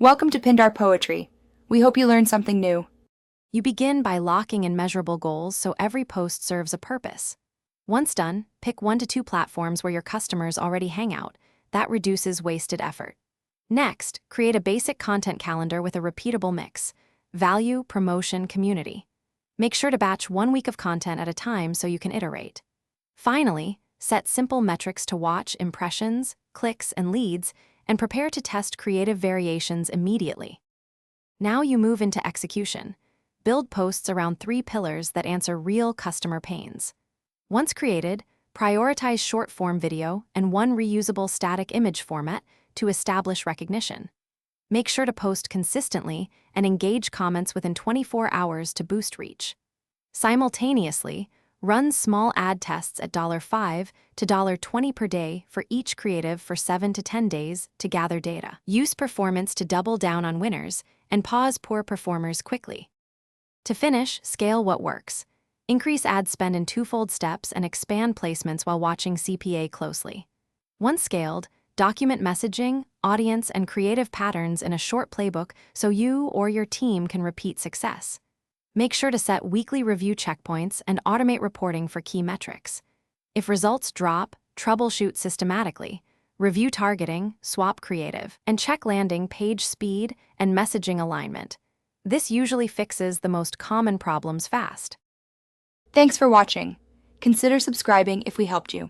Welcome to Pindar Poetry. We hope you learned something new. You begin by locking in measurable goals so every post serves a purpose. Once done, pick 1 to 2 platforms where your customers already hang out. That reduces wasted effort. Next, create a basic content calendar with a repeatable mix: value, promotion, community. Make sure to batch 1 week of content at a time so you can iterate. Finally, set simple metrics to watch, impressions, clicks, and leads, and prepare to test creative variations immediately. Now you move into execution. Build posts around 3 pillars that answer real customer pains. Once created, prioritize short-form video and 1 reusable static image format to establish recognition. Make sure to post consistently and engage comments within 24 hours to boost reach. Simultaneously, run small ad tests at $5 to $20 per day for each creative for 7 to 10 days to gather data. Use performance to double down on winners and pause poor performers quickly. To finish, scale what works. Increase ad spend in 2-fold steps and expand placements while watching CPA closely. Once scaled, document messaging, audience, and creative patterns in a short playbook so you or your team can repeat success. Make sure to set weekly review checkpoints and automate reporting for key metrics. If results drop, troubleshoot systematically. Review targeting, swap creative, and check landing page speed and messaging alignment. This usually fixes the most common problems fast. Thanks for watching. Consider subscribing if we helped you.